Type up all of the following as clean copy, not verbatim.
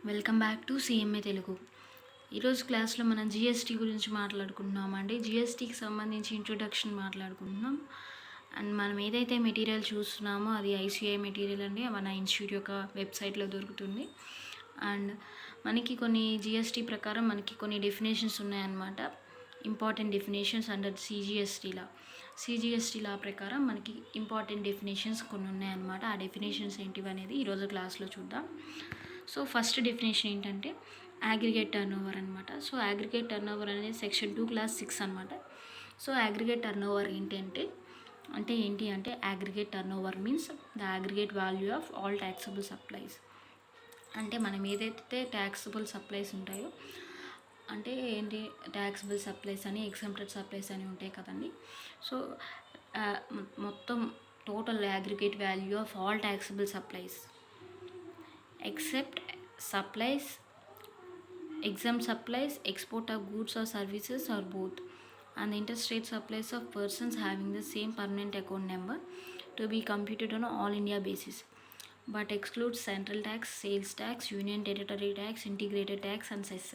Welcome back to CMA Telugu. ఈరోజు క్లాస్లో మనం జిఎస్టీ గురించి మాట్లాడుకుంటున్నామండి. జిఎస్టీకి సంబంధించి ఇంట్రొడక్షన్ మాట్లాడుకుంటున్నాం. అండ్ మనం ఏదైతే మెటీరియల్ చూస్తున్నామో అది ఐసిఐ మెటీరియల్ అండి. మన ఇన్స్టిట్యూట్ యొక్క వెబ్సైట్లో దొరుకుతుంది. అండ్ మనకి కొన్ని జిఎస్టీ ప్రకారం మనకి కొన్ని డెఫినేషన్స్ ఉన్నాయన్నమాట. ఇంపార్టెంట్ డెఫినేషన్స్ అండర్ సిజిఎస్టీ లా ప్రకారం మనకి ఇంపార్టెంట్ డెఫినేషన్స్ కొన్ని ఉన్నాయన్నమాట. ఆ డెఫినేషన్స్ ఏంటివి అనేది ఈరోజు క్లాస్లో చూద్దాం. సో ఫస్ట్ డెఫినేషన్ ఏంటంటే అగ్రిగేట్ టర్నోవర్ అనమాట. సో అగ్రిగేట్ టర్నోవర్ అనేది సెక్షన్ 2 క్లాస్ 6 అనమాట. సో అగ్రిగేట్ టర్నోవర్ ఏంటి అంటే aggregate turnover means the aggregate value of all taxable supplies. అంటే మనం ఏదైతే ట్యాక్సబుల్ సప్లైస్ ఉంటాయో అంటే ఏంటి ట్యాక్సబుల్ సప్లైస్ అని ఎగ్జంప్టెడ్ సప్లైస్ అని ఉంటాయి కదండి. సో మొత్తం total aggregate value of all taxable supplies except supplies, exempt supplies, export of goods or services or both, and the interstate supplies of persons having the same permanent account number to be computed on all India basis, but excludes central tax, sales tax, union territory tax, integrated tax and cess.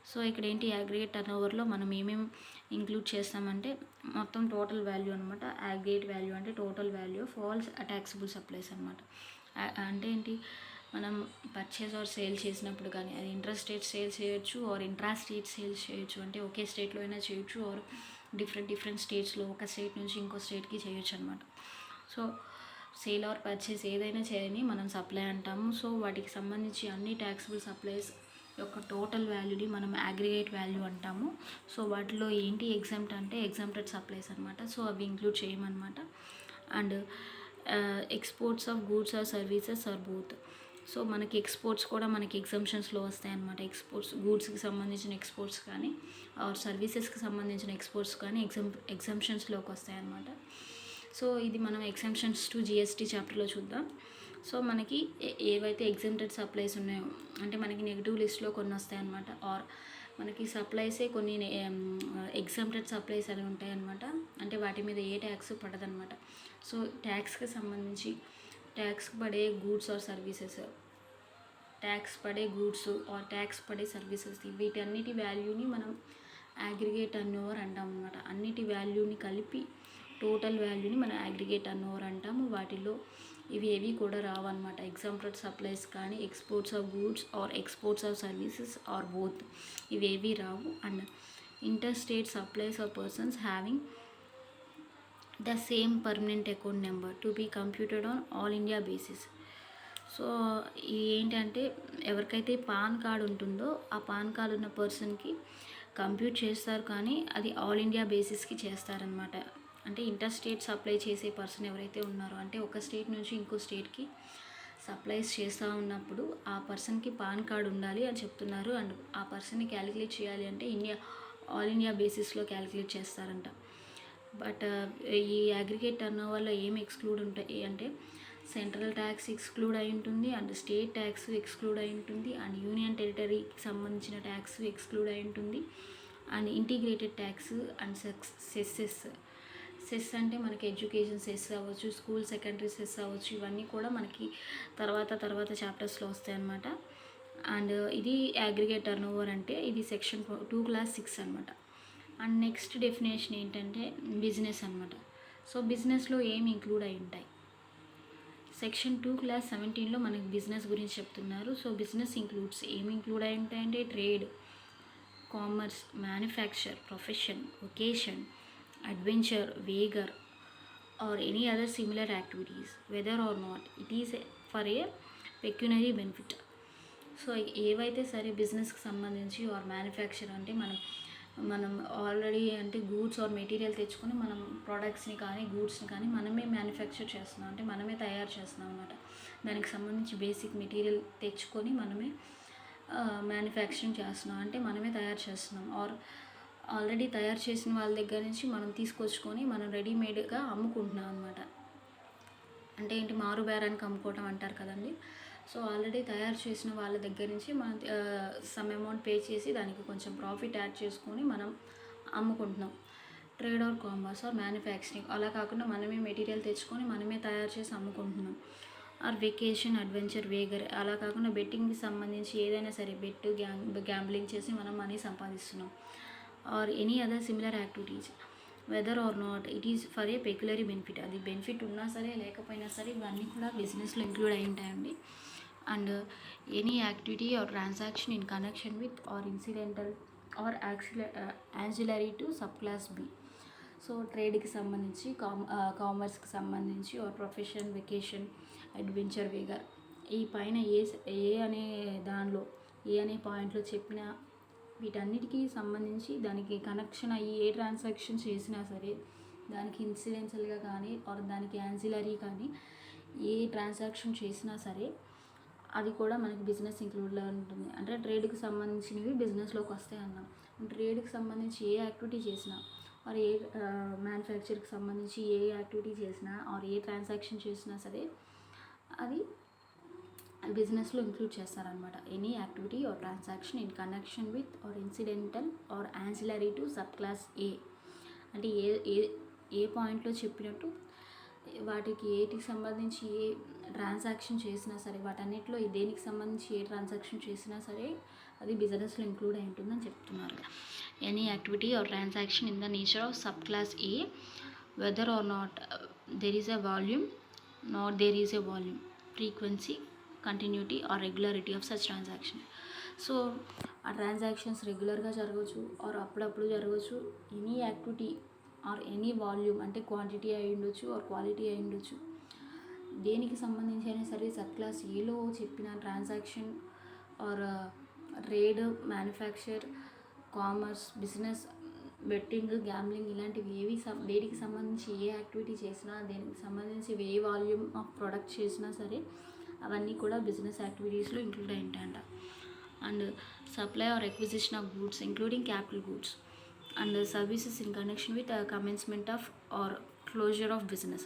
So ఇక్కడ ఏంటి aggregate టర్నోవర్లో మనం ఏమేమి include చేస్తామంటే మొత్తం total value అనమాట. Aggregate value అంటే total value of all taxable supplies అనమాట. అంటే ఏంటి మనం పర్చేజ్ ఆర్ సేల్ చేసినప్పుడు కానీ అది ఇంటర్ స్టేట్ సేల్ చేయొచ్చు ఆర్ ఇంట్రా స్టేట్ సేల్స్ చేయొచ్చు. అంటే ఒకే స్టేట్లో అయినా చేయొచ్చు ఆర్ డిఫరెంట్ స్టేట్స్లో ఒక స్టేట్ నుంచి ఇంకో స్టేట్కి చేయొచ్చు అనమాట. సో సేల్ ఆర్ పర్చేస్ ఏదైనా చేయని మనం సప్లై అంటాము. సో వాటికి సంబంధించి అన్ని ట్యాక్సబుల్ సప్లైస్ యొక్క టోటల్ వాల్యూని మనం అగ్రిగేట్ వాల్యూ అంటాము. సో వాటిలో ఏంటి ఎగ్జామ్ట్ అంటే ఎగ్జామ్టెడ్ సప్లైస్ అనమాట. సో అవి ఇంక్లూడ్ చేయమన్నమాట. And exports of goods or services or both. So మనకి ఎక్స్పోర్ట్స్ కూడా మనకి ఎగ్జంప్షన్స్లో వస్తాయి అన్నమాట. ఎక్స్పోర్ట్స్ గూడ్స్కి సంబంధించిన ఎక్స్పోర్ట్స్ కానీ ఆర్ సర్వీసెస్కి సంబంధించిన ఎక్స్పోర్ట్స్ కానీ ఎగ్జంప్షన్స్లోకి వస్తాయి అన్నమాట. సో ఇది మనం ఎగ్జంప్షన్స్ టు జిఎస్టీ చాప్టర్లో చూద్దాం. సో మనకి ఏవైతే ఎగ్జంప్టెడ్ సప్లైస్ ఉన్నాయో అంటే మనకి నెగిటివ్ లిస్ట్లో కొన్ని వస్తాయి అన్నమాట. ఆర్ మనకి సప్లైసే కొన్ని ఎగ్జంప్టెడ్ సప్లైస్ అని ఉంటాయి అన్నమాట. అంటే వాటి మీద ఏ ట్యాక్స్ పడదన్నమాట. సో ట్యాక్స్కి సంబంధించి ట్యాక్స్ పడే గూడ్స్ ఆర్ సర్వీసెస్, ట్యాక్స్ పడే గూడ్స్ ఆర్ ట్యాక్స్ పడే సర్వీసెస్ వీటన్నిటి వాల్యూని మనం అగ్రిగేట్ టర్నోవర్ అంటాం అన్నమాట. అన్నిటి వాల్యూని కలిపి టోటల్ వాల్యూని మనం అగ్రిగేట్ టర్నోవర్ అంటాము. వాటిలో ఇవి ఏవి కూడా రావన్నమాట. ఎగ్జాంప్టెడ్ సప్లైస్ కానీ exports of goods or exports of services or both ఇవేవి రావు. And inter state supplies of persons having the same permanent account number to be computed on all India basis. So ఏంటంటే ఎవరికైతే pan card ఉంటుందో ఆ pan card ఉన్న పర్సన్కి compute చేస్తారు కానీ అది ఆల్ ఇండియా బేసిస్కి చేస్తారనమాట. అంటే ఇంటర్ స్టేట్ సప్లై చేసే పర్సన్ ఎవరైతే ఉన్నారో అంటే ఒక స్టేట్ నుంచి ఇంకో స్టేట్కి సప్లైస్ చేస్తూ ఉన్నప్పుడు ఆ పర్సన్కి పాన్ కార్డ్ ఉండాలి అని చెప్తున్నారు. అండ్ ఆ పర్సన్ని క్యాలిక్యులేట్ చేయాలి అంటే ఆల్ ఇండియా బేసిస్లో క్యాలిక్యులేట్ చేస్తారంట. బట్ ఈ అగ్రిగేట్ టర్నోవర్లో ఏమి ఎక్స్క్లూడ్ ఉంటాయి అంటే సెంట్రల్ ట్యాక్స్ ఎక్స్క్లూడ్ అయి ఉంటుంది అండ్ స్టేట్ ట్యాక్స్ ఎక్స్క్లూడ్ అయి ఉంటుంది అండ్ యూనియన్ టెరిటరీకి సంబంధించిన ట్యాక్స్ ఎక్స్క్లూడ్ అయి ఉంటుంది and integrated tax and cess అంటే మనకి ఎడ్యుకేషన్ సెస్ అవ్వచ్చు, స్కూల్ సెకండరీ సెస్ అవ్వచ్చు. ఇవన్నీ కూడా మనకి తర్వాత చాప్టర్స్లో వస్తాయి అన్నమాట. అండ్ ఇది అగ్రిగేట్ టర్నోవర్ అంటే ఇది సెక్షన్ 2 క్లాస్ 6 అనమాట. అండ్ నెక్స్ట్ డెఫినేషన్ ఏంటంటే బిజినెస్ అనమాట. సో బిజినెస్లో ఏమి ఇంక్లూడ్ అయి ఉంటాయి సెక్షన్ 2 క్లాస్ 17లో మనకి బిజినెస్ గురించి చెప్తున్నారు. సో బిజినెస్ ఇంక్లూడ్స్ ఏమి ఇంక్లూడ్ అయి ఉంటాయంటే trade, commerce, manufacture, profession, vacation, adventure, wager or any other similar activities whether or not it is for a pecuniary benefit. So ఏవైతే సరే బిజినెస్కి సంబంధించి ఆర్ మ్యానుఫ్యాక్చర్ అంటే మనం ఆల్రెడీ అంటే గూడ్స్ ఆర్ మెటీరియల్ తెచ్చుకొని మనం ప్రోడక్ట్స్ని కానీ గూడ్స్ని కానీ మనమే మ్యానుఫ్యాక్చర్ చేస్తున్నాం అంటే మనమే తయారు చేస్తున్నాం అన్నమాట. దానికి సంబంధించి బేసిక్ మెటీరియల్ తెచ్చుకొని మనమే మ్యానుఫ్యాక్చరింగ్ చేస్తున్నాం అంటే మనమే తయారు చేస్తున్నాం. ఆర్ ఆల్రెడీ తయారు చేసిన వాళ్ళ దగ్గర నుంచి మనం తీసుకొచ్చుకొని మనం రెడీమేడ్గా అమ్ముకుంటున్నాం అనమాట. అంటే ఏంటి మారు బేరానికి అమ్ముకోవటం అంటారు కదండి. సో ఆల్రెడీ తయారు చేసిన వాళ్ళ దగ్గర నుంచి మనం సమ్ అమౌంట్ పే చేసి దానికి కొంచెం ప్రాఫిట్ యాడ్ చేసుకొని మనం అమ్ముకుంటున్నాం. Trade or commerce or manufacturing అలా కాకుండా మనమే మెటీరియల్ తెచ్చుకొని మనమే తయారు చేసి అమ్ముకుంటున్నాం. Or vocation, adventure, wager. అలా కాకుండా బెట్టింగ్కి సంబంధించి ఏదైనా సరే గ్యాంబ్లింగ్ చేసి మనం మనీ సంపాదిస్తున్నాం. Or any other similar activities whether or not it is for a pecuniary benefit. అది బెనిఫిట్ ఉన్నా సరే లేకపోయినా సరే ఇవన్నీ కూడా బిజినెస్లో ఇంక్లూడ్ అయి ఉంటాయండి. And any activity or transaction in connection with or incidental or ancillary to sub clause B. So ట్రేడ్కి సంబంధించి కామర్స్కి సంబంధించి or profession, vocation, adventure, wager ఈ పైన ఏ అనే దానిలో ఏ అనే పాయింట్లో చెప్పిన వీటన్నిటికీ సంబంధించి దానికి కనెక్షన్ అయ్యి ఏ ట్రాన్సాక్షన్ చేసినా సరే దానికి ఇన్సిడెన్షియల్గా కానీ ఆర్ దానికి యాన్సిలరీ కానీ ఏ ట్రాన్సాక్షన్ చేసినా సరే అది కూడా మనకి బిజినెస్ ఇంక్లూడ్లో ఉంటుంది. అంటే ట్రేడ్కి సంబంధించినవి బిజినెస్లోకి వస్తాయి అన్నాం. ట్రేడ్కి సంబంధించి ఏ యాక్టివిటీ చేసినా ఆర్ ఏ మ్యానుఫ్యాక్చర్కి సంబంధించి ఏ యాక్టివిటీ చేసినా ఆర్ ఏ ట్రాన్సాక్షన్ చేసినా సరే అది బిజినెస్లో ఇంక్లూడ్ చేస్తారనమాట. Any activity or transaction in connection with or incidental or ancillary to sub clause A. అంటే ఏ పాయింట్లో చెప్పినట్టు వాటికి ఏటికి సంబంధించి ఏ ట్రాన్సాక్షన్ చేసినా సరే వాటన్నిటిలో దేనికి సంబంధించి ఏ ట్రాన్సాక్షన్ చేసినా సరే అది బిజినెస్లో ఇంక్లూడ్ అయి ఉంటుందని చెప్తున్నారు. Any activity or transaction in the nature of sub clause A whether or not there is a volume not there is a volume frequency continuity or regularity of such transaction. So ఆ transactions రెగ్యులర్గా జరగవచ్చు or అప్పుడప్పుడు జరగవచ్చు. Any activity or any volume అంటే quantity అయి ఉండొచ్చు are quality అయి ఉండొచ్చు. దేనికి సంబంధించి అయినా సరే సబ్ క్లాస్ ఏలో చెప్పిన transaction are trade, manufacture, commerce, business, betting, gambling ఇలాంటివి వేటికి సంబంధించి ఏ యాక్టివిటీ చేసినా దేనికి సంబంధించి ఏ వాల్యూమ్ ఆఫ్ ప్రొడక్ట్ చేసినా సరే అవన్నీ కూడా బిజినెస్ యాక్టివిటీస్లో ఇంక్లూడ్ అయి ఉంటాయంట. And supply or acquisition of goods including capital goods and services in connection with commencement of or closure of business.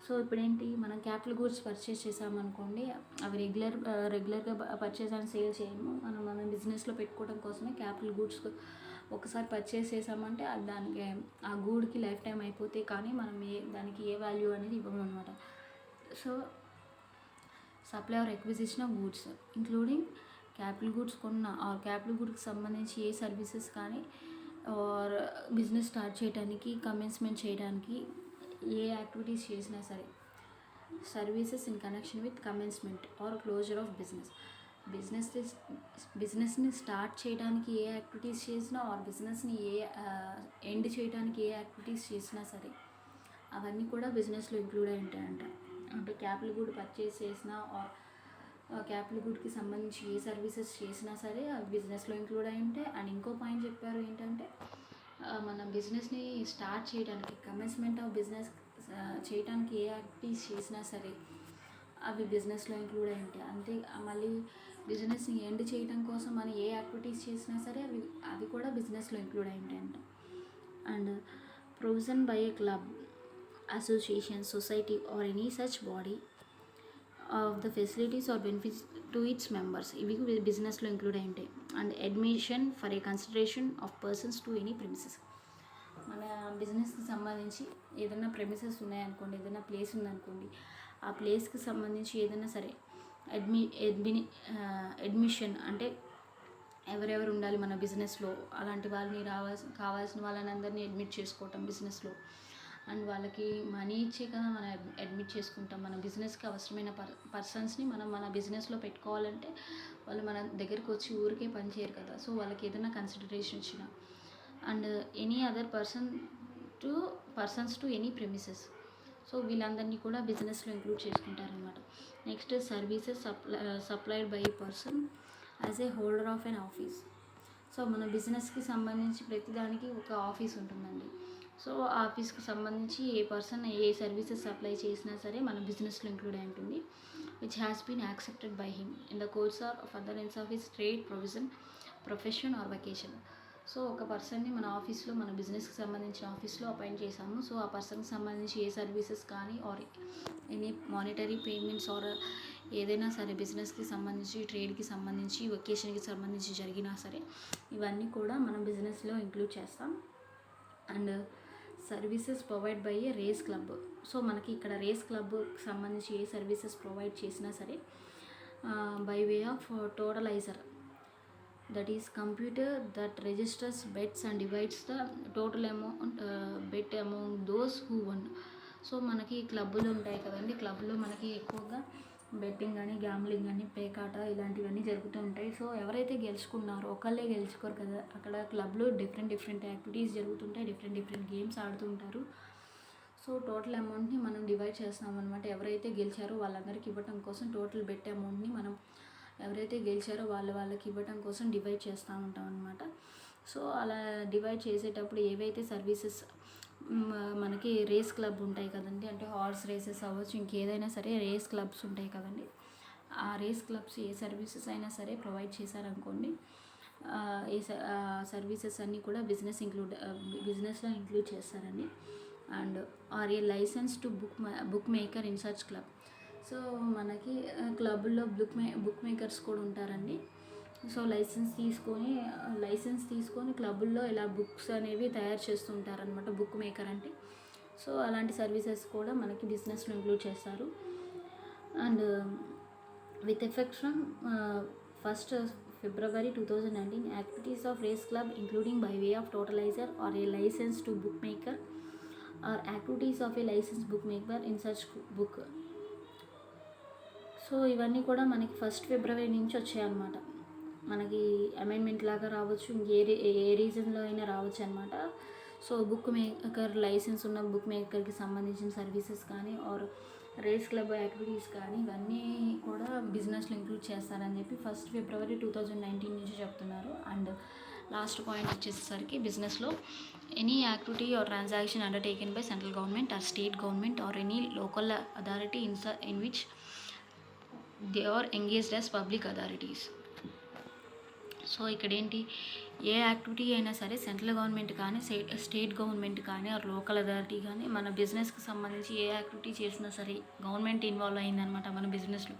So ఇప్పుడేంటి మనం క్యాపిటల్ గూడ్స్ పర్చేస్ చేసామనుకోండి అవి రెగ్యులర్గా పర్చేస్ అండ్ సేల్ చేయము. మనం బిజినెస్లో పెట్టుకోవడం కోసమే క్యాపిటల్ గూడ్స్ ఒకసారి పర్చేస్ చేసామంటే అది దానికి ఆ గూడ్కి లైఫ్ టైం అయిపోతే కానీ మనం దానికి ఏ వాల్యూ అనేది ఇవ్వము అనమాట. So supply or acquisition of goods including capital goods కొన్న ఆర్ క్యాపిటల్ గూడ్స్కి సంబంధించి ఏ సర్వీసెస్ కానీ ఆర్ బిజినెస్ స్టార్ట్ చేయడానికి కమెన్స్మెంట్ చేయడానికి ఏ యాక్టివిటీస్ చేసినా సరే services in connection with commencement or closure of బిజినెస్ని స్టార్ట్ చేయడానికి ఏ యాక్టివిటీస్ చేసినా ఆర్ బిజినెస్ని ఎండ్ చేయడానికి ఏ యాక్టివిటీస్ చేసినా సరే అవన్నీ కూడా బిజినెస్లో ఇంక్లూడ్ అయి ఉంటాయంట. అంటే క్యాపిటల్ గూడ్ పర్చేస్ చేసినా ఆర్ క్యాపిటల్ గూడ్కి సంబంధించి ఏ సర్వీసెస్ చేసినా సరే అవి బిజినెస్లో ఇంక్లూడ్ అయి ఉంటాయి. అండ్ ఇంకో పాయింట్ చెప్పారు ఏంటంటే మన బిజినెస్ని స్టార్ట్ చేయడానికి కమెన్స్మెంట్ ఆఫ్ బిజినెస్ చేయడానికి ఏ యాక్టివిటీస్ చేసినా సరే అవి బిజినెస్లో ఇంక్లూడ్ అయి ఉంటాయి. అంతే మళ్ళీ బిజినెస్ని ఎండ్ చేయడం కోసం మనం ఏ యాక్టివిటీస్ చేసినా సరే అవి కూడా బిజినెస్లో ఇంక్లూడ్ అయి ఉంటాయంట. And provision by a club, association, society or any such body of the facilities or benefits to its members ఇవి బిజినెస్లో ఇంక్లూడ్ అయి ఉంటాయి. And admission for a consideration of persons to any premises. మన బిజినెస్కి సంబంధించి ఏదైనా ప్రెమిసెస్ ఉన్నాయనుకోండి, ఏదైనా ప్లేస్ ఉందనుకోండి, ఆ ప్లేస్కి సంబంధించి ఏదైనా సరే అడ్మిషన్ అంటే ఎవరెవరు ఉండాలి మన బిజినెస్లో అలాంటి వాళ్ళని కావాల్సిన వాళ్ళని అందరినీ అడ్మిట్ చేసుకోవటం బిజినెస్లో. అండ్ వాళ్ళకి మనీ ఇచ్చే కదా మనం అడ్మిట్ చేసుకుంటాం. మన బిజినెస్కి అవసరమైన పర్సన్స్ని మనం మన బిజినెస్లో పెట్టుకోవాలంటే వాళ్ళు మన దగ్గరికి వచ్చి ఊరికే పని చేయరు కదా. సో వాళ్ళకి ఏదైనా కన్సిడరేషన్ ఇచ్చిన and any other persons to any premises. So వీళ్ళందరినీ కూడా బిజినెస్లో ఇంక్లూడ్ చేసుకుంటారనమాట. Next services supplied by a person as a holder of an office. So మన బిజినెస్కి సంబంధించి ప్రతిదానికి ఒక ఆఫీస్ ఉంటుందండి. సో ఆఫీస్కి సంబంధించి ఏ పర్సన్ ఏ సర్వీసెస్ సప్లై చేసినా సరే మన బిజినెస్లో ఇంక్లూడ్ అయి ఉంటుంది. Which has been accepted by him in the course or furtherance of his trade, profession or vocation. So ఒక పర్సన్ని మన ఆఫీస్లో మన బిజినెస్కి సంబంధించిన ఆఫీస్లో అపాయింట్ చేసాము. సో ఆ పర్సన్కి సంబంధించి ఏ సర్వీసెస్ కానీ or any monetary payments or ఏదైనా సరే బిజినెస్కి సంబంధించి, ట్రేడ్కి సంబంధించి, వెకేషన్కి సంబంధించి జరిగినా సరే ఇవన్నీ కూడా మనం బిజినెస్లో ఇంక్లూడ్ చేస్తాం. And services provide by a race club. So మనకి ఇక్కడ రేస్ క్లబ్కి సంబంధించి ఏ సర్వీసెస్ ప్రొవైడ్ చేసినా సరే by way of totaliser, that is computer that registers bets and divides the total amount bet among those who won. So మనకి క్లబ్బులు ఉంటాయి కదండి, క్లబ్లో మనకి ఎక్కువగా బెట్టింగ్ కానీ గ్యాంబ్లింగ్ కానీ పేకాట ఇలాంటివన్నీ జరుగుతూ ఉంటాయి. సో ఎవరైతే గెలుచుకున్నారో ఒకళ్ళే గెలుచుకోరు కదా, అక్కడ క్లబ్లో డిఫరెంట్ యాక్టివిటీస్ జరుగుతుంటాయి, డిఫరెంట్ గేమ్స్ ఆడుతూ ఉంటారు. సో టోటల్ అమౌంట్ని మనం డివైడ్ చేస్తాం అనమాట. ఎవరైతే గెలిచారో వాళ్ళందరికీ ఇవ్వటం కోసం టోటల్ బెట్ అమౌంట్ని మనం ఎవరైతే గెలిచారో వాళ్ళకి ఇవ్వటం కోసం డివైడ్ చేస్తూ ఉంటాం అనమాట. సో అలా డివైడ్ చేసేటప్పుడు ఏవైతే సర్వీసెస్ మనకి రేస్ క్లబ్ ఉంటాయి కదండి, అంటే హార్స్ రేసెస్ అవ్వచ్చు, ఇంకేదైనా సరే రేస్ క్లబ్స్ ఉంటాయి కదండి, ఆ రేస్ క్లబ్స్ ఏ సర్వీసెస్ అయినా సరే ప్రొవైడ్ చేశారనుకోండి, ఏ సర్వీసెస్ అన్నీ కూడా బిజినెస్లో ఇంక్లూడ్ చేస్తారండి. And or a licence to bookmaker in such club. So మనకి క్లబ్లో బుక్ మేకర్స్ కూడా ఉంటారండి. సో లైసెన్స్ తీసుకొని క్లబ్బుల్లో ఇలా బుక్స్ అనేవి తయారు చేస్తుంటారనమాట బుక్ మేకర్ అంటే. సో అలాంటి సర్వీసెస్ కూడా మనకి బిజినెస్లో ఇంక్లూడ్ చేస్తారు. And with effect from 1st February 2019, activities of race club including by way of totaliser or a licence to bookmaker or activities of a licence bookmaker in such book. So ఇవన్నీ కూడా మనకి 1st February నుంచి వచ్చాయన్నమాట. మనకి amendment లాగా రావచ్చు, ఏ రీజన్లో అయినా రావచ్చు అనమాట. సో బుక్ మేకర్ లైసెన్స్ ఉన్న బుక్ మేకర్కి సంబంధించిన సర్వీసెస్ కానీ ఆర్ రేస్ క్లబ్ యాక్టివిటీస్ కానీ ఇవన్నీ కూడా బిజినెస్లో ఇంక్లూడ్ చేస్తారని చెప్పి 1st February 2019 నుంచి చెప్తున్నారు. అండ్ లాస్ట్ పాయింట్ వచ్చేసరికి బిజినెస్లో any activity or transaction undertaken by central government or state government or any local authority in which they are engaged as public authorities. So ఇక్కడ ఏంటి, ఏ యాక్టివిటీ అయినా సరే సెంట్రల్ గవర్నమెంట్ కానీ స్టేట్ గవర్నమెంట్ కానీ or local authority కానీ మన బిజినెస్కి సంబంధించి ఏ యాక్టివిటీ చేసినా సరే గవర్నమెంట్ ఇన్వాల్వ్ అయిందనమాట మన బిజినెస్లో.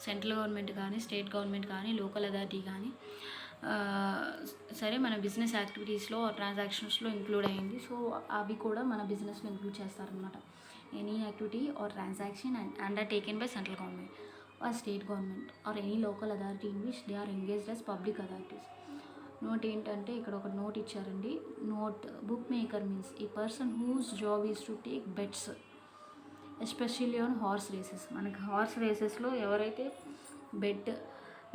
సెంట్రల్ గవర్నమెంట్ కానీ స్టేట్ గవర్నమెంట్ కానీ లోకల్ అథారిటీ కానీ సరే మన బిజినెస్ యాక్టివిటీస్లో ట్రాన్సాక్షన్స్లో ఇంక్లూడ్ అయ్యింది. సో అవి కూడా మన బిజినెస్లో ఇంక్లూడ్ చేస్తారనమాట. Any activity or transaction undertaken by central government or state government or any local authority in which they are engaged as public authorities. Note ఏంటంటే ఇక్కడ ఒక నోట్ ఇచ్చారండి. Note, bookmaker means a person whose job is to take bets especially on horse races. మనకి horse రేసెస్లో ఎవరైతే bet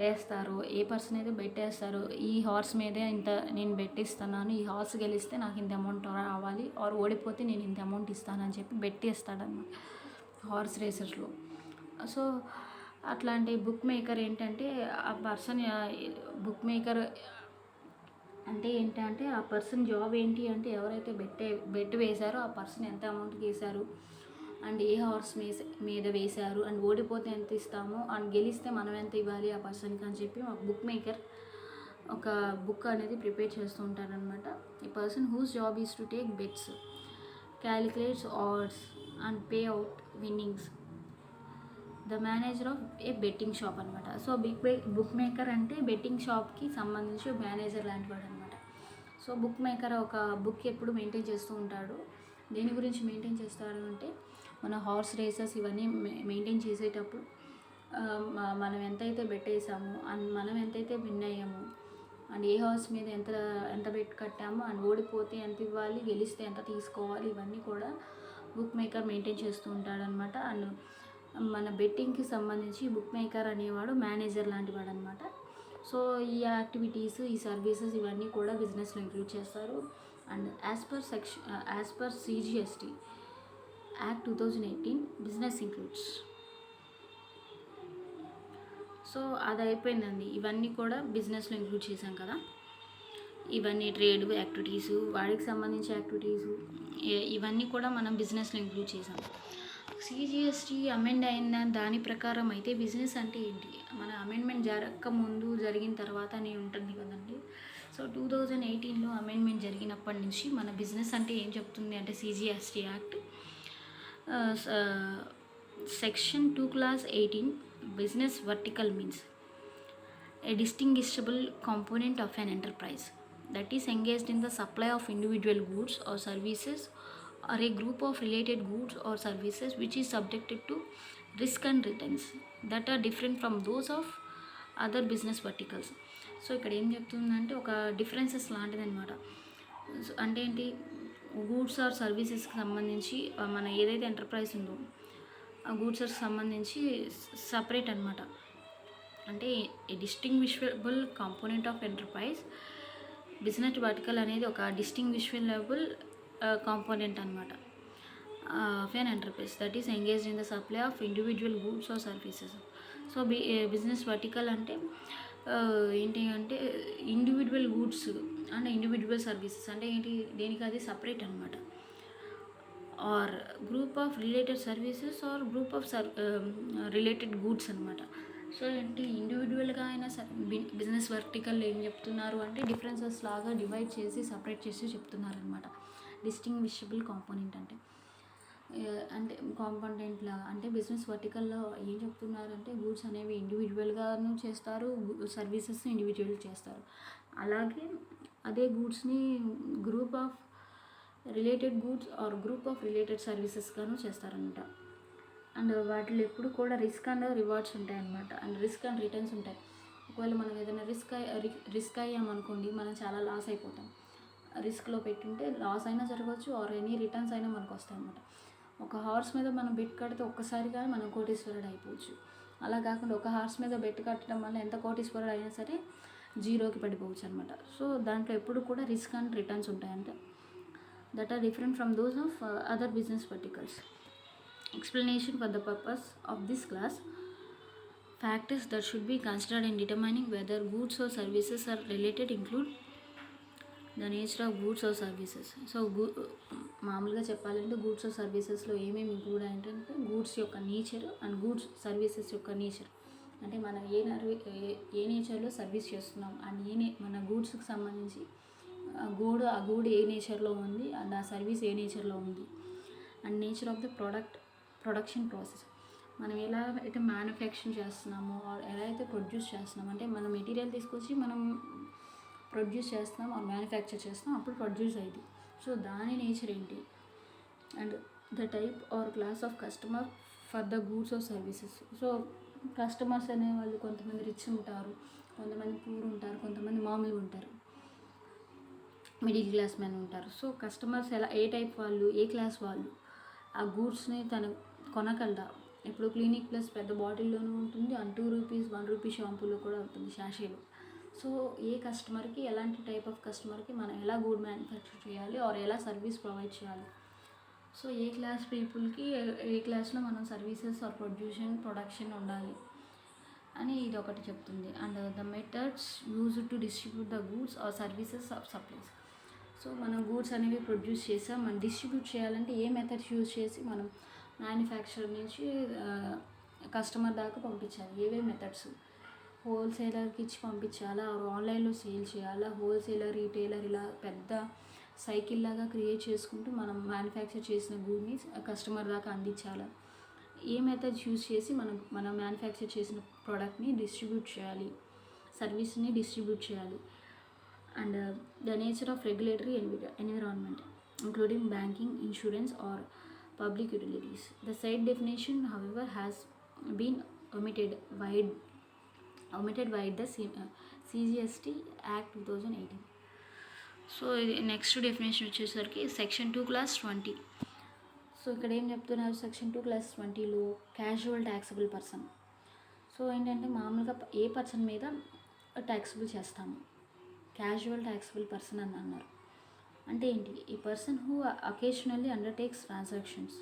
వేస్తారో, ఏ person అయితే bet వేస్తారో, ఈ హార్స్ మీదే ఇంత నేను బెట్ ఇస్తున్నాను, ఈ హార్స్ గెలిస్తే నాకు ఇంత అమౌంట్ రావాలి ఆర్ ఓడిపోతే నేను ఇంత అమౌంట్ ఇస్తానని చెప్పి బెట్ వేస్తాడన్నమాట హార్స్ రేసెస్లో. సో అట్లాంటి బుక్ మేకర్ ఏంటంటే ఆ పర్సన్ బుక్ మేకర్ అంటే ఏంటంటే ఆ పర్సన్ జాబ్ ఏంటి అంటే ఎవరైతే బెట్ వేశారో ఆ పర్సన్ ఎంత అమౌంట్ వేశారు అండ్ ఏ హార్స్ మీద వేశారు అండ్ ఓడిపోతే ఎంత ఇస్తాము అండ్ గెలిస్తే మనం ఎంత ఇవ్వాలి ఆ పర్సన్కి అని చెప్పి ఒక బుక్ మేకర్ ఒక బుక్ అనేది ప్రిపేర్ చేస్తూ ఉంటారనమాట. ఈ person whose job is to take bets, calculates odds and pay out winnings, the manager of a betting shop అనమాట. సో బుక్ మేకర్ అంటే బెట్టింగ్ షాప్కి సంబంధించి మేనేజర్ లాంటి వాడు అనమాట. సో బుక్ మేకర్ ఒక బుక్ ఎప్పుడు మెయింటైన్ చేస్తూ ఉంటాడు. దేని గురించి మెయింటైన్ చేస్తాడు అంటే మన హార్స్ రేసెస్ ఇవన్నీ మెయింటైన్ చేసేటప్పుడు మనం ఎంతైతే బెట్ వేసామో అండ్ మనం ఎంతైతే విన్ అయ్యామో అండ్ ఏ హార్స్ మీద ఎంత బెట్ కట్టామో అండ్ ఓడిపోతే ఎంత ఇవ్వాలి, గెలిస్తే ఎంత తీసుకోవాలి, ఇవన్నీ కూడా బుక్ మేకర్ మెయింటైన్ చేస్తూ ఉంటాడనమాట. అండ్ మన బెట్టింగ్కి సంబంధించి బుక్ మేకర్ అనేవాడు మేనేజర్ లాంటి వాడు అనమాట. సో ఈ యాక్టివిటీస్, ఈ సర్వీసెస్ ఇవన్నీ కూడా బిజినెస్లో ఇంక్లూడ్ చేస్తారు. And as per CGST Act 2018 business includes. So అది అయిపోయిందండి. ఇవన్నీ కూడా బిజినెస్లో ఇంక్లూడ్ చేశాం కదా. ఇవన్నీ ట్రేడ్ యాక్టివిటీసు, వాడికి సంబంధించిన యాక్టివిటీసు ఇవన్నీ కూడా మనం బిజినెస్లో ఇంక్లూడ్ చేసాం. CGST అమెండ్ అయిన దాని ప్రకారం అయితే బిజినెస్ అంటే ఏంటి, మన అమెండ్మెంట్ జరగక ముందు జరిగిన తర్వాత అని ఉంటుంది కదండి. సో 2018లో అమెండ్మెంట్ జరిగినప్పటి నుంచి మన బిజినెస్ అంటే ఏం చెప్తుంది అంటే CGST act section 2 Clause 18 business vertical means A distinguishable component of an enterprise that is engaged in the supply of individual goods or services or a group of related goods or services which is subjected to risk and returns that are different from those of other business verticals. So ఇక్కడ ఏం చెప్తుందంటే ఒక differences లాంటిది అనమాట. అంటే ఏంటి, goods are సర్వీసెస్కి సంబంధించి మన ఏదైతే ఎంటర్ప్రైజ్ ఉందో ఆ గూడ్స్కి సంబంధించి సపరేట్ అనమాట. అంటే a distinguishable component of enterprise business vertical అనేది ఒక డిస్టింగ్విషబుల్ కాంపోనెంట్ అనమాట of an enterprise that is engaged in the supply of individual goods or services. So business vertical అంటే ఏంటి అంటే individual goods and individual services అంటే ఏంటి, దేనికి అది సపరేట్ అనమాట. Or group of related services or group of related goods అనమాట. So ఏంటి, ఇండివిజువల్గా అయినా బిజినెస్ వర్టికల్ ఏం చెప్తున్నారు అంటే డిఫరెన్సెస్ లాగా డివైడ్ చేసి సపరేట్ చేసి చెప్తున్నారు అనమాట. డిస్టింగ్విషబుల్ కాంపోనెంట్ అంటే కాంపోనెంట్ లాగా అంటే బిజినెస్ వర్టికల్లో ఏం చెప్తున్నారంటే గూడ్స్ అనేవి ఇండివిజువల్గాను చేస్తారు, సర్వీసెస్ ఇండివిజువల్ చేస్తారు. అలాగే అదే గూడ్స్ని group of related goods or group of related సర్వీసెస్గాను చేస్తారనమాట. అండ్ వాటిలో ఎప్పుడు కూడా రిస్క్ అండ్ రివార్డ్స్ ఉంటాయి అన్నమాట. అండ్ రిస్క్ అండ్ రిటర్న్స్ ఉంటాయి. ఒకవేళ మనం ఏదైనా రిస్క్ అయ్యామనుకోండి, మనం చాలా లాస్ అయిపోతాం. రిస్క్లో పెట్టుంటే లాస్ అయినా జరగవచ్చు ఆర్ ఎనీ రిటర్న్స్ అయినా మనకు వస్తాయి అన్నమాట. ఒక హార్స్ మీద మనం బెట్ కడితే ఒక్కసారిగా మనం కోటీశ్వరుడు అయిపోవచ్చు. అలా కాకుండా ఒక హార్స్ మీద బెట్ కట్టడం వల్ల ఎంత కోటీశ్వరుడు అయినా సరే జీరోకి పడిపోవచ్చు అనమాట. సో దాంట్లో ఎప్పుడు కూడా రిస్క్ అండ్ రిటర్న్స్ ఉంటాయంట. That are different from those of other business verticals. Explanation for the purpose of this class. Factors that should be considered in determining whether goods or services are related include the nature of goods or services. So మామూలుగా చెప్పాలంటే goods are సర్వీసెస్లో ఏమేమి include ఏంటంటే goods యొక్క nature and goods services యొక్క nature. అంటే మనం ఏ నేచర్లో సర్వీస్ చేస్తున్నాం అండ్ మన గూడ్స్కి సంబంధించి ఆ గూడ్ ఏ నేచర్లో ఉంది అండ్ ఆ సర్వీస్ ఏ నేచర్లో ఉంది. And nature of the production process, మనం ఎలా అయితే మ్యానుఫ్యాక్చర్ చేస్తున్నామో ఎలా అయితే ప్రొడ్యూస్ చేస్తున్నాం అంటే మనం మెటీరియల్ తీసుకొచ్చి మనం ప్రొడ్యూస్ చేస్తున్నాం ఆర్ మ్యానుఫ్యాక్చర్ చేస్తున్నాం, అప్పుడు ప్రొడ్యూస్ అయ్యింది. సో దాని నేచర్ ఏంటి. And the type or class of customer for the goods or services. So customers అనేవాళ్ళు కొంతమంది రిచ్ ఉంటారు, కొంతమంది పూర్ ఉంటారు, కొంతమంది మామూలుగా ఉంటారు, మిడిల్ క్లాస్ మెన్ ఉంటారు. సో కస్టమర్స్ ఏ టైప్ వాళ్ళు, ఏ క్లాస్ వాళ్ళు ఆ గూడ్స్ని తను కొనగలరా. ఇప్పుడు క్లినిక్ ప్లస్ పెద్ద బాటిల్లోనూ ఉంటుంది అండ్ 2 రూపీస్ 1 రూపీ షాంపూలో కూడా ఉంటుంది శాషేలో. సో ఏ కస్టమర్కి, ఎలాంటి టైప్ ఆఫ్ కస్టమర్కి మనం ఎలా గూడ్ మ్యానుఫ్యాక్చర్ చేయాలి ఆర్ ఎలా సర్వీస్ ప్రొవైడ్ చేయాలి. సో ఏ క్లాస్ పీపుల్కి ఏ క్లాస్లో మనం సర్వీసెస్ ఆర్ ప్రొడక్షన్ ఉండాలి అని ఇది ఒకటి చెప్తుంది. And the methods used to distribute the goods or services of supplies. So మనం గూడ్స్ అనేవి ప్రొడ్యూస్ చేసాం, మనం డిస్ట్రిబ్యూట్ చేయాలంటే ఏ మెథడ్స్ యూజ్ చేసి మనం మ్యానుఫ్యాక్చర్ నుంచి కస్టమర్ దాకా పంపించాలి. ఏవే మెథడ్స్, హోల్సేలర్కి ఇచ్చి పంపించాలా, ఆన్లైన్లో సేల్ చేయాలా, హోల్సేలర్ రీటైలర్ ఇలా పెద్ద సైకిల్ లాగా క్రియేట్ చేసుకుంటూ మనం మ్యానుఫ్యాక్చర్ చేసిన గూడ్ని కస్టమర్ దాకా అందించాలా, ఏ మెథడ్స్ యూజ్ చేసి మనం మ్యానుఫ్యాక్చర్ చేసిన ప్రోడక్ట్ని డిస్ట్రిబ్యూట్ చేయాలి, సర్వీస్ని డిస్ట్రిబ్యూట్ చేయాలి. And the nature of regulatory environment including banking, insurance or public utilities. The said definition however has been omitted by the CGST Act 2018. So next definition వచ్చేసరికి section 2 clause 20. So ఇక్కడ ఏం చెప్తున్నారు, section 2 clause 20లో casual taxable person. So ఏంటంటే మామూలుగా ఏ person మీద taxable చేస్తాము, క్యాజువల్ ట్యాక్సబుల్ పర్సన్ అని అన్నారు. అంటే ఏంటి, ఈ person who occasionally undertakes transactions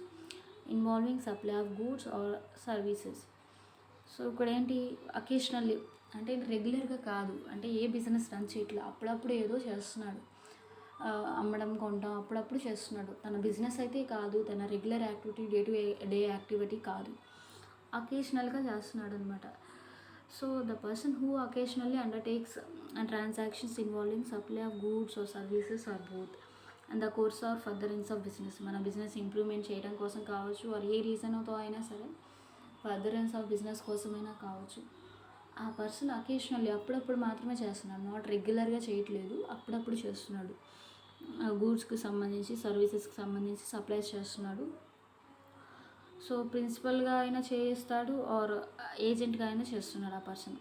involving supply of goods or services. So ఇక్కడ ఏంటి, అకేషనల్లీ అంటే రెగ్యులర్గా కాదు, అంటే ఏ బిజినెస్ రన్ చేయట్లా, అప్పుడప్పుడు ఏదో చేస్తున్నాడు, అమ్మడం కొనడం అప్పుడప్పుడు చేస్తున్నాడు, తన బిజినెస్ అయితే కాదు, తన regular activity day to day activity కాదు, అకేషనల్గా చేస్తున్నాడు అనమాట. So the person who occasionally undertakes transactions involving supply of goods or services or both and the course or furtherance of business. మన బిజినెస్ ఇంప్రూవ్మెంట్ చేయడం కోసం కావచ్చు ఆర్ ఏ రీజన్తో అయినా సరే furtherance of business కోసమైనా కావచ్చు, ఆ పర్సన్ అకేషనల్లీ అప్పుడప్పుడు మాత్రమే చేస్తున్నాడు, నాట్ రెగ్యులర్గా చేయట్లేదు, అప్పుడప్పుడు చేస్తున్నాడు. గూడ్స్కి సంబంధించి సర్వీసెస్కి సంబంధించి సప్లైస్ చేస్తున్నాడు. సో ప్రిన్సిపల్గా అయినా చేస్తాడు ఆర్ ఏజెంట్గా అయినా చేస్తున్నాడు ఆ person,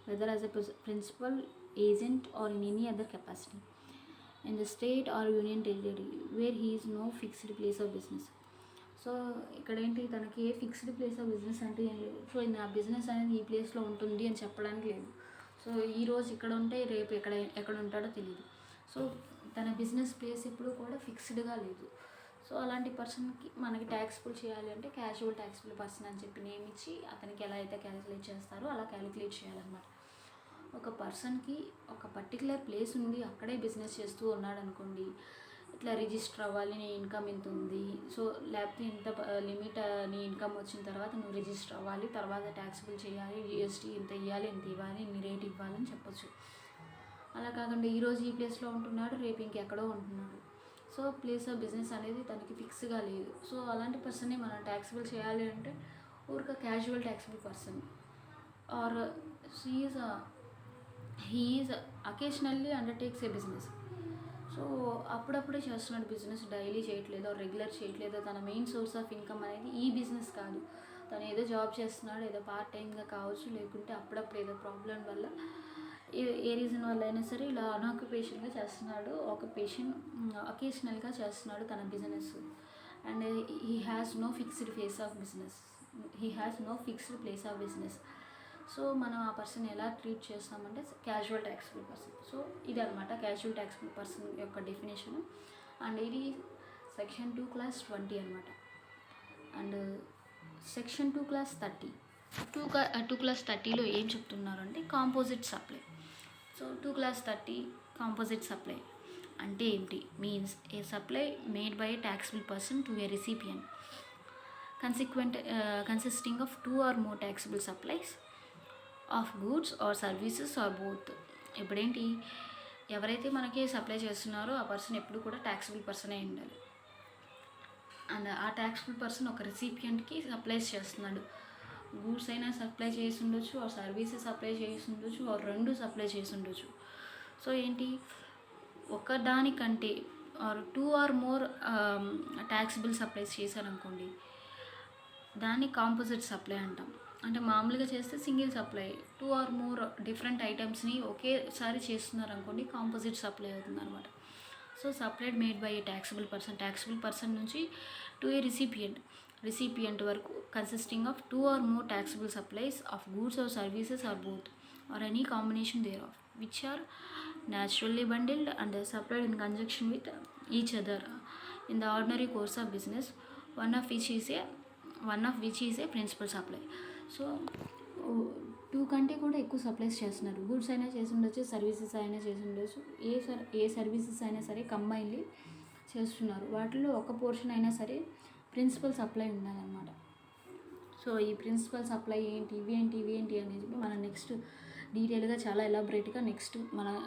whether as a principal, agent or in any other capacity in the state or union territory where he is no fixed place of business. So ఇక్కడ ఏంటి, తనకి ఏ ఫిక్స్డ్ ప్లేస్ ఆఫ్ బిజినెస్ అంటే ఏం లేదు. సో నా business అనేది ఈ ప్లేస్లో ఉంటుంది అని చెప్పడానికి లేదు. సో ఈరోజు ఇక్కడ ఉంటే రేపు ఎక్కడ ఉంటాడో తెలియదు. సో తన బిజినెస్ ప్లేస్ ఎప్పుడు కూడా ఫిక్స్డ్గా లేదు. సో అలాంటి పర్సన్కి మనకి ట్యాక్స్బుల్ చేయాలి అంటే క్యాజువల్ ట్యాక్స్బుల్ పర్సన్ అని చెప్పి నేమ్ ఇచ్చి అతనికి ఎలా అయితే క్యాలిక్యులేట్ చేస్తారో అలా క్యాలిక్యులేట్ చేయాలన్నమాట. ఒక పర్సన్కి ఒక పర్టికులర్ ప్లేస్ ఉంది, అక్కడే బిజినెస్ చేస్తూ ఉన్నాడు అనుకోండి, ఇట్లా రిజిస్టర్ అవ్వాలి, నీ ఇన్కమ్ ఇంత ఉంది, సో లేకపోతే ఇంత లిమిట్ నీ ఇన్కమ్ వచ్చిన తర్వాత నువ్వు రిజిస్టర్ అవ్వాలి, తర్వాత ట్యాక్సిబుల్ చేయాలి, జిఎస్టీ ఇంత ఇవ్వాలి, ఇంత ఇవ్వాలి, ఇన్ని రేట్ ఇవ్వాలని చెప్పొచ్చు. అలా కాకుండా ఈరోజు ఈ ప్లేస్లో ఉంటున్నాడు, రేపు ఇంకెక్కడో ఉంటున్నాడు. సో ప్లేస్ ఆఫ్ బిజినెస్ అనేది తనకి ఫిక్స్గా లేదు. సో అలాంటి పర్సన్ని మనం ట్యాక్సిబుల్ చేయాలి అంటే ఊరిక casual taxable person or he is occasionally undertakes a business. So అప్పుడప్పుడే చేస్తున్నాడు బిజినెస్, డైలీ చేయట్లేదు, రెగ్యులర్ చేయట్లేదు. తన మెయిన్ సోర్స్ ఆఫ్ ఇన్కమ్ అనేది ఈ బిజినెస్ కాదు. తను ఏదో జాబ్ చేస్తున్నాడు, ఏదో పార్ట్ టైంగా కావచ్చు, లేకుంటే అప్పుడప్పుడు ఏదో ప్రాబ్లం వల్ల ఏ రీజన్ వల్ల అయినా సరే ఇలా అన్ఆక్యుపేషన్గా చేస్తున్నాడు, అకేషనల్గా చేస్తున్నాడు తన business. And he has no fixed place of business. So మనం ఆ పర్సన్ ఎలా ట్రీట్ చేస్తామంటే క్యాజువల్ ట్యాక్సిబుల్ పర్సన్. సో ఇది అనమాట క్యాజువల్ ట్యాక్సిబుల్ పర్సన్ యొక్క డెఫినేషన్. అండ్ ఇది సెక్షన్ 2 క్లాస్ 20 అనమాట. అండ్ సెక్షన్ 2 క్లాస్ 30 2 క్లాస్ 30లో ఏం చెప్తున్నారు అంటే composite supply. So 2 clause 30 composite supply అంటే ఏంటి, means a supply made by a taxable person to a recipient consisting of 2 or more taxable supplies of goods or services or both. ఇప్పుడేంటి, ఎవరైతే మనకి supply చేస్తున్నారో ఆ పర్సన్ ఎప్పుడు కూడా taxable person అయి ఉండాలి. అండ్ ఆ ట్యాక్సిబుల్ పర్సన్ ఒక రిసిపియంట్కి సప్లైస్ చేస్తున్నాడు. గూడ్స్ అయినా సప్లై చేసి ఉండొచ్చు, ఆర్ సర్వీసెస్ సప్లై చేసి ఉండొచ్చు, ఆర్ రెండు సప్లై చేసి ఉండొచ్చు. సో ఏంటి, ఒకదానికంటే or 2 or more taxable supplies చేశారనుకోండి, దాన్ని కాంపోజిట్ సప్లై అంటాం. అంటే మామూలుగా చేస్తే single supply, 2 or more different ఐటమ్స్ని ఒకేసారి చేస్తున్నారు అనుకోండి, కాంపోజిట్ సప్లై అవుతుంది అనమాట. So supplied made by a taxable person నుంచి టు ఏ రిసిపియంట్ వరకు consisting of 2 or more taxable supplies of goods or services or both or any combination thereof which are naturally bundled and supplied in conjunction with each other in the ordinary course of business, one of which is a principal supply. So 2 కంటే కూడా ఎక్కువ supplies చేస్తున్నారు. Goods అయినా చేసి ఉండొచ్చు, services అయినా చేసి ఉండొచ్చు, ఏ సర్వీసెస్ అయినా సరే కంబైన్లీ చేస్తున్నారు. వాటిలో ఒక పోర్షన్ అయినా సరే ప్రిన్సిపల్ సప్లై ఉండాలన్నమాట. సో ఈ ప్రిన్సిపల్ సప్లై ఇవి ఏంటి అనేది మనం నెక్స్ట్ డీటెయిల్గా చాలా ఎలాబరేట్గా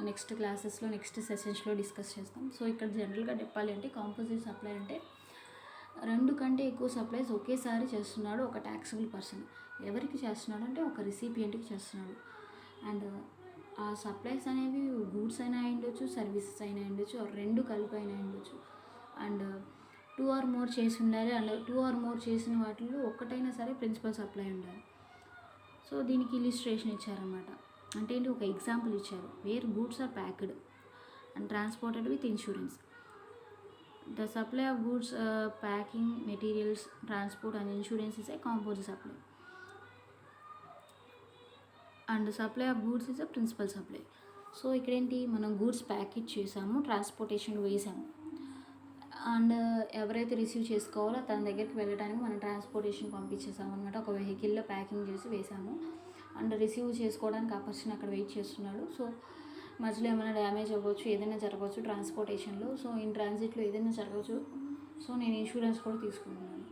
నెక్స్ట్ క్లాసెస్లో నెక్స్ట్ సెషన్స్లో డిస్కస్ చేస్తాం. సో ఇక్కడ జనరల్గా చెప్పాలి అంటే కాంపోజిట్ సప్లై అంటే 2 కంటే ఎక్కువ సప్లైస్ ఒకేసారి చేస్తున్నాడు ఒక ట్యాక్సిబుల్ పర్సన్. ఎవరికి చేస్తున్నాడు అంటే ఒక రిసిపియంట్కి చేస్తున్నాడు. అండ్ ఆ సప్లైస్ అనేవి గూడ్స్ అయినా ఉండొచ్చు, సర్వీసెస్ అయినా ఉండొచ్చు, రెండు కలిపి అయినా ఉండొచ్చు. అండ్ 2 or more చేసి ఉండాలి. అండ్ 2 or more చేసిన వాటిల్లో ఒక్కటైనా సరే ప్రిన్సిపల్ సప్లై ఉండాలి. సో దీనికి ఇలిస్ట్రేషన్ ఇచ్చారనమాట. అంటే ఏంటి, ఒక ఎగ్జాంపుల్ ఇచ్చారు. Where goods are packed and transported with insurance, the supply of goods, packing materials, transport and insurance is a composite supply. And supply of goods is a principal supply. So ఇక్కడేంటి, మనం goods package చేసాము, transportation వేసాము, and ఎవరైతే receive చేసుకోవాలో తన దగ్గరికి వెళ్ళడానికి మనం ట్రాన్స్పోర్టేషన్ పంపించేసాము అనమాట. ఒక వెహికల్లో ప్యాకింగ్ చేసి వేసాము. అండ్ రిసీవ్ చేసుకోవడానికి ఆ పర్సన్ అక్కడ వెయిట్ చేస్తున్నాడు. సో మధ్యలో ఏమైనా డ్యామేజ్ అవ్వచ్చు, ఏదైనా జరగవచ్చు ట్రాన్స్పోర్టేషన్లో. సో ఇన్ ట్రాన్సిట్లో ఏదైనా జరగవచ్చు. సో నేను ఇన్సూరెన్స్ కూడా తీసుకుంటున్నాను.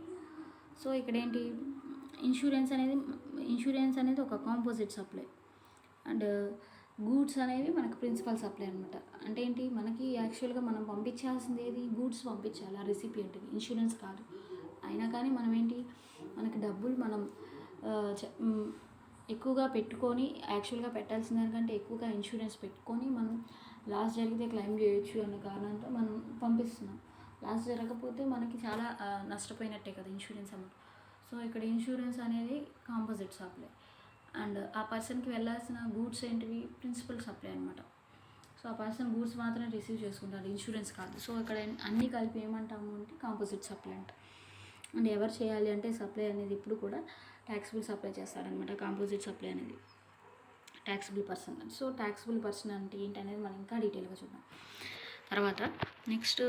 సో ఇక్కడేంటి, ఇన్సూరెన్స్ అనేది ఒక కాంపోజిట్ సప్లై. అండ్ గూడ్స్ అనేవి మనకు ప్రిన్సిపల్ సప్లై అనమాట. అంటే ఏంటి, మనకి యాక్చువల్గా మనం పంపించాల్సింది ఏది, గూడ్స్ పంపించాలి ఆ రెసిపియంట్కి, ఇన్సూరెన్స్ కాదు. అయినా కానీ మనం ఏంటి, మనకి డబ్బులు మనం ఎక్కువగా పెట్టుకొని యాక్చువల్గా పెట్టాల్సిన దానికంటే ఎక్కువగా ఇన్సూరెన్స్ పెట్టుకొని మనం లాస్ జరిగితే క్లెయిమ్ చేయొచ్చు అన్న కారణంతో మనం పంపిస్తున్నాం. లాస్ జరగకపోతే మనకి చాలా నష్టపోయినట్టే కదా ఇన్సూరెన్స్ అమౌంట్. సో ఇక్కడ ఇన్సూరెన్స్ అనేది కాంపోజిట్ సప్లై అండ్ ఆ పర్సన్కి వెళ్ళాల్సిన గూడ్స్ ఏంటివి ప్రిన్సిపల్ సప్లై అనమాట. సో ఆ పర్సన్ గూడ్స్ మాత్రమే రిసీవ్ చేసుకుంటారు, ఇన్సూరెన్స్ కాదు. సో ఇక్కడ అన్నీ కలిపి ఏమంటాము అంటే కాంపోజిట్ సప్లై అంట. అండ్ ఎవరు చేయాలి అంటే సప్లై అనేది ఇప్పుడు కూడా ట్యాక్సిబుల్ సప్లై చేస్తారనమాట. కాంపోజిట్ సప్లై అనేది taxable person. So taxable person అంటే ఏంటి అనేది మనం ఇంకా డీటెయిల్గా చూద్దాం తర్వాత. నెక్స్ట్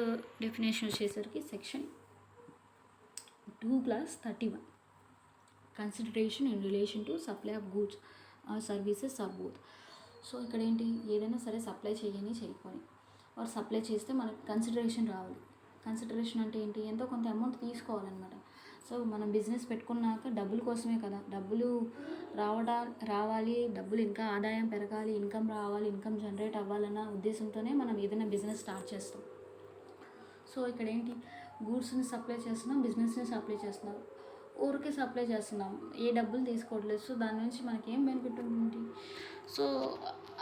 డెఫినేషన్ వచ్చేసరికి section 2+31 consideration in relation to supply of goods or services or both. So ఇక్కడ ఏంటి, ఏదైనా సరే సప్లై చేయకొని ఆర్ సప్లై చేస్తే మనకి కన్సిడరేషన్ రావాలి. కన్సిడరేషన్ అంటే ఏంటి, ఎంతో కొంత అమౌంట్ తీసుకోవాలన్నమాట. సో మనం బిజినెస్ పెట్టుకున్నాక డబ్బుల కోసమే కదా, డబ్బులు రావాలి, డబ్బులు ఇంకా ఆదాయం పెరగాలి, ఇన్కమ్ రావాలి, ఇన్కమ్ జనరేట్ అవ్వాలన్న ఉద్దేశంతోనే మనం ఏదైనా బిజినెస్ స్టార్ట్ చేస్తాం. సో ఇక్కడ ఏంటి, గూడ్స్ని సప్లై చేస్తున్నాం, బిజినెస్ని సప్లై చేస్తున్నాం, ఊరికే సప్లై చేస్తున్నాం, ఏ డబ్బులు తీసుకోవట్లేదు. సో దాని నుంచి మనకి ఏం బెనిఫిట్ ఉంటుంది. సో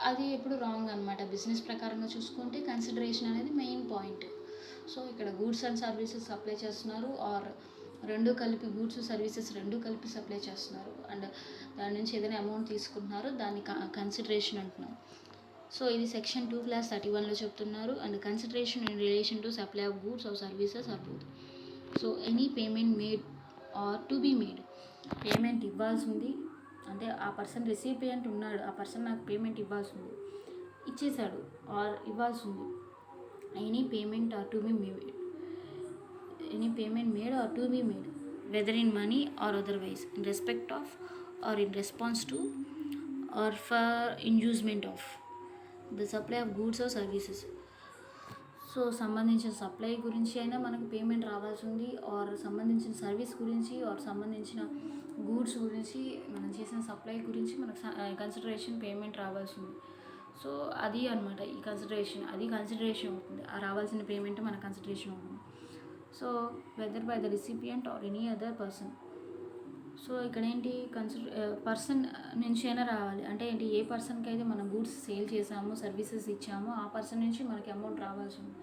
అది ఎప్పుడు రాంగ్ అనమాట. బిజినెస్ ప్రకారంగా చూసుకుంటే కన్సిడరేషన్ అనేది మెయిన్ పాయింట్. సో ఇక్కడ గూడ్స్ అండ్ సర్వీసెస్ సప్లై చేస్తున్నారు, ఆర్ రెండు కలిపి గూడ్స్ సర్వీసెస్ రెండు కలిపి సప్లై చేస్తున్నారు అండ్ దాని నుంచి ఏదైనా అమౌంట్ తీసుకుంటున్నారు, దాన్ని కన్సిడరేషన్ అంటున్నాం. సో ఇది సెక్షన్ 2+31లో చెప్తున్నారు. And consideration in relation to supply of goods or services or both. So any payment made or to be made, payment ఇవ్వాల్సి ఉంది అంటే ఆ పర్సన్ రిసిపియంట్ ఉన్నాడు, ఆ పర్సన్ నాకు పేమెంట్ ఇవ్వాల్సి ఉంది, ఇచ్చేశాడు ఆర్ ఇవ్వాల్సి ఉంది. Any payment or to be made, any payment made or to be made, whether in money or otherwise, in respect of or in response to or for inducement of the supply of goods or services. So సంబంధించిన supply గురించి అయినా మనకు payment రావాల్సి ఉంది, are సంబంధించిన service గురించి are సంబంధించిన goods గురించి మనం చేసిన సప్లై గురించి మనకు కన్సిడరేషన్ పేమెంట్ రావాల్సి ఉంది. సో అది అనమాట ఈ కన్సిడరేషన్, అది కన్సిడరేషన్ అవుతుంది. ఆ రావాల్సిన పేమెంట్ మన కన్సిడరేషన్ అవుతుంది. So whether by the recipient or any other person. So ఇక్కడ ఏంటి, పర్సన్ నుంచి అయినా రావాలి అంటే ఏంటి, ఏ పర్సన్కి అయితే మనం గూడ్స్ సేల్ చేసామో సర్వీసెస్ ఇచ్చామో ఆ పర్సన్ నుంచి మనకి అమౌంట్ రావాల్సి ఉంది.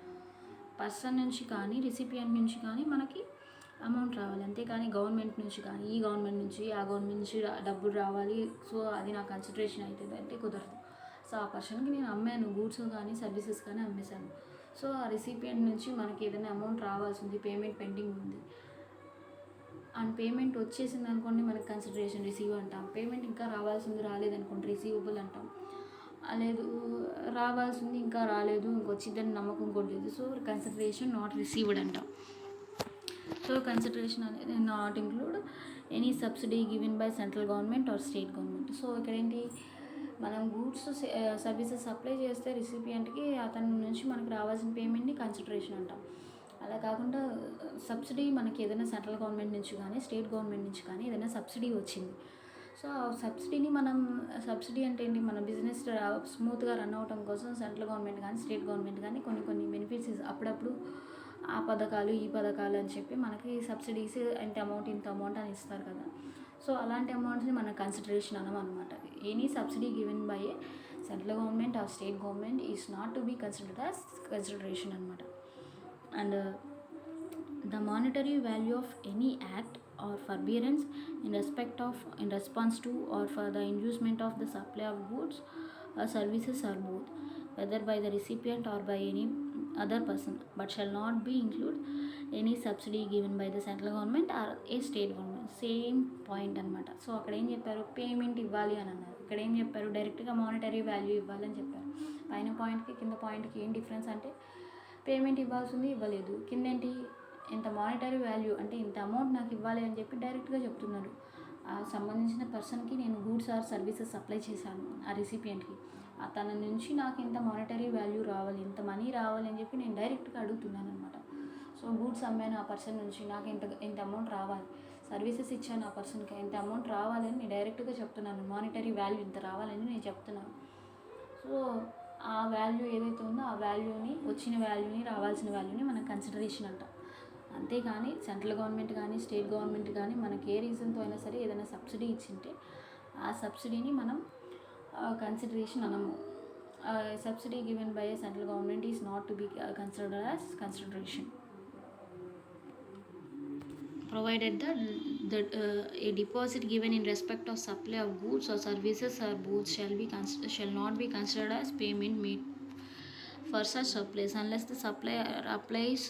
పర్సన్ నుంచి కానీ రిసిపియంట్ నుంచి కానీ మనకి అమౌంట్ రావాలి, అంతేకాని గవర్నమెంట్ నుంచి కానీ ఈ గవర్నమెంట్ నుంచి ఆ గవర్నమెంట్ నుంచి డబ్బులు రావాలి, సో అది నా కన్సిడరేషన్ అవుతుంది అంటే కుదరదు. సో ఆ పర్సన్కి నేను అమ్మాను, గూడ్స్ కానీ సర్వీసెస్ కానీ అమ్మేశాను. సో ఆ రిసిపియంట్ నుంచి మనకి ఏదైనా అమౌంట్ రావాల్సి ఉంది, పేమెంట్ పెండింగ్ ఉంది అండ్ పేమెంట్ వచ్చేసింది అనుకోండి మనకి కన్సిడరేషన్ రిసీవ్ అంటాం. పేమెంట్ ఇంకా రావాల్సింది రాలేదనుకోండి రిసీవబుల్ అంటాం. లేదు రావాల్సింది ఇంకా రాలేదు, ఇంకొచ్చిద్దని నమ్మకం కూడా లేదు, సో కన్సిడరేషన్ నాట్ రిసీవ్డ్ అంటాం. సో కన్సిడరేషన్ అనేది not include any subsidy given by central government or state government. So ఇక్కడ ఏంటి, మనం గూడ్స్ సర్వీసెస్ సప్లై చేస్తే రిసిపియంట్కి అతని నుంచి మనకు రావాల్సిన పేమెంట్ని కన్సిడరేషన్ అంటాం. అలా కాకుండా సబ్సిడీ మనకి ఏదైనా సెంట్రల్ గవర్నమెంట్ నుంచి కానీ స్టేట్ గవర్నమెంట్ నుంచి కానీ ఏదైనా సబ్సిడీ వచ్చింది. సో ఆ సబ్సిడీని మనం, సబ్సిడీ అంటే ఏంటి, మన బిజినెస్ స్మూత్గా రన్ అవడం కోసం సెంట్రల్ గవర్నమెంట్ కానీ స్టేట్ గవర్నమెంట్ కానీ కొన్ని బెనిఫిట్స్ అప్పుడప్పుడు ఆ పథకాలు ఈ పథకాలు అని చెప్పి మనకి సబ్సిడీస్ ఇంత అమౌంట్ అని ఇస్తారు కదా. సో అలాంటి అమౌంట్ని మన కన్సిడరేషన్ అనమాట. Any subsidy given by a central government or state government is not to be considered as consideration అనమాట. And the monetary value of any act or forbearance in response to or for the inducement of the supply of goods or services or both, whether by the recipient or by any other person, but shall not be include any subsidy given by the central government or a state government. Same point అనమాట. So అక్కడ ఏం చెప్పారు, payment ఇవ్వాలి అని అన్నారు. ఇక్కడ ఏం చెప్పారు, డైరెక్ట్గా మానిటరీ వాల్యూ ఇవ్వాలని చెప్పారు. పైన పాయింట్కి కింద పాయింట్కి ఏం డిఫరెన్స్ అంటే పేమెంట్ ఇవ్వాల్సింది ఇవ్వలేదు, కింద ఏంటి ఇంత మానిటరీ వాల్యూ అంటే ఇంత అమౌంట్ నాకు ఇవ్వాలి అని చెప్పి డైరెక్ట్గా చెప్తున్నారు. ఆ సంబంధించిన పర్సన్కి నేను గూడ్స్ ఆర్ సర్వీసెస్ సప్లై చేశాను, ఆ రిసిపియంట్కి తన నుంచి నాకు ఇంత మానిటరీ వాల్యూ రావాలి, ఇంత మనీ రావాలి అని చెప్పి నేను డైరెక్ట్గా అడుగుతున్నాను అనమాట. సో గూడ్స్ అమ్మాను ఆ పర్సన్ నుంచి, నాకు ఇంత అమౌంట్ రావాలి, సర్వీసెస్ ఇచ్చాను ఆ పర్సన్కి ఇంత అమౌంట్ రావాలని నేను డైరెక్ట్గా చెప్తున్నాను, మానిటరీ వాల్యూ ఇంత రావాలని నేను చెప్తున్నాను. సో ఆ వాల్యూ ఏదైతే ఉందో ఆ వాల్యూని, వచ్చిన వాల్యూని, రావాల్సిన వాల్యూని మనం కన్సిడరేషన్ అంటాం. అంతేగాని సెంట్రల్ గవర్నమెంట్ కానీ స్టేట్ గవర్నమెంట్ కానీ మనకి ఏ రీజన్తో అయినా సరే ఏదైనా సబ్సిడీ ఇచ్చింటే ఆ సబ్సిడీని మనం కన్సిడరేషన్ అనము. Subsidy given by a central government is not to be considered as consideration provided that a deposit given in respect of supply of goods or services or both shall not be considered as payment made for such supplies unless the supplier applies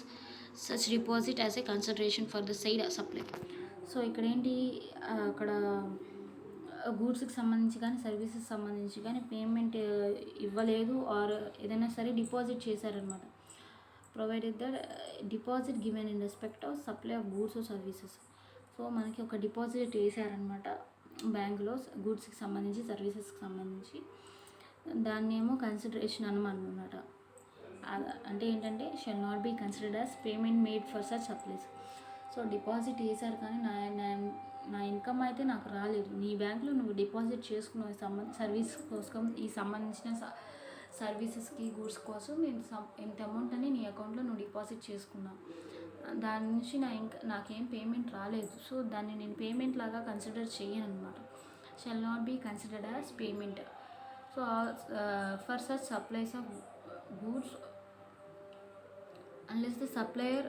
such deposit as a consideration for the said supply. So ఇక్కడ ఏంటి, అక్కడ గూడ్స్కి సంబంధించి కానీ services సంబంధించి కానీ payment ఇవ్వలేదు are ఏదైనా సరే డిపాజిట్ చేశారనమాట. Provided that deposit given in respect of supply of goods services. So మనకి ఒక డిపాజిట్ వేసారనమాట బ్యాంకులో గూడ్స్కి సంబంధించి సర్వీసెస్కి సంబంధించి, దాన్ని ఏమో కన్సిడరేషన్ అనమాట. అంటే ఏంటంటే shall not be considered as payment made for such supplies. So deposit వేసారు కానీ నా ఇన్కమ్ అయితే నాకు రాలేదు. నీ బ్యాంకులో నువ్వు డిపాజిట్ చేసుకున్నావు సర్వీస్ కోసం, ఈ సంబంధించిన సర్వీసెస్కి గూడ్స్ కోసం నేను ఇంత అమౌంట్ అని నీ అకౌంట్లో నువ్వు డిపాజిట్ చేసుకున్నావు, దాని నుంచి నాకేం పేమెంట్ రాలేదు. సో దాన్ని నేను పేమెంట్ లాగా కన్సిడర్ చేయను అనమాట. Shall not be considered as payment. So for such supplies of goods unless the supplier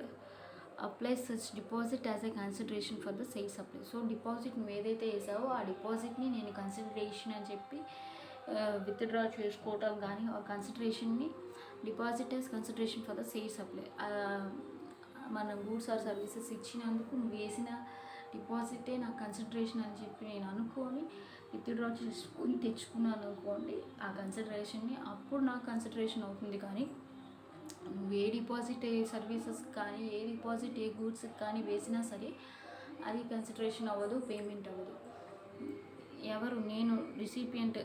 applies such deposit as a consideration for the said supply. So deposit నువ్వు ఏదైతే వేసావో ఆ డిపాజిట్ని నేను కన్సిడరేషన్ అని చెప్పి విత్డ్రా చేసుకోవటం కానీ ఆ కన్సిడరేషన్ని deposit as consideration for the sale supply. మన గూడ్స్ ఆర్ సర్వీసెస్ ఇచ్చినందుకు నువ్వు వేసిన డిపాజిటే నాకు కన్సిడరేషన్ అని చెప్పి నేను అనుకొని విత్డ్రా చేసుకొని తెచ్చుకున్నాను అనుకోండి ఆ కన్సిడరేషన్ని, అప్పుడు నాకు కన్సిడరేషన్ అవుతుంది. కానీ నువ్వు ఏ డిపాజిట్ ఏ సర్వీసెస్ కానీ ఏ డిపాజిట్ ఏ గూడ్స్కి కానీ వేసినా సరే అది కన్సిడరేషన్ అవ్వదు, పేమెంట్ అవ్వదు. ఎవరు, నేను రిసిపియంట్.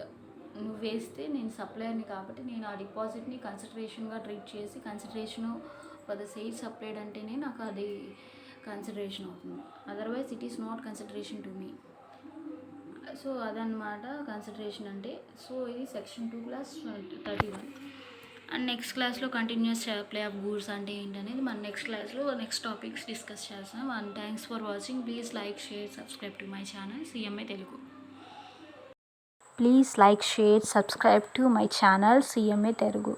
నువ్వు వేస్తే నేను సప్లయర్ని కాబట్టి నేను ఆ డిపాజిట్ని కన్సిడరేషన్గా ట్రీట్ చేసి కన్సిడరేషను ఫర్ ద సేల్ సప్లైడ్ అంటేనే నాకు అది కన్సిడరేషన్ అవుతుంది. Otherwise it is not consideration to me. So అదనమాట కన్సిడరేషన్ అంటే. సో ఇది సెక్షన్ 2 క్లాస్ 31. అండ్ నెక్స్ట్ క్లాస్లో కంటిన్యూస్ సప్లై ఆఫ్ గూడ్స్ అంటే ఏంటనేది మన నెక్స్ట్ క్లాస్లో నెక్స్ట్ టాపిక్స్ డిస్కస్ చేస్తాం. And thanks for watching. Please like, share, subscribe to my channel CMA Telugu. Please like, share, subscribe to my channel CMA Telugu.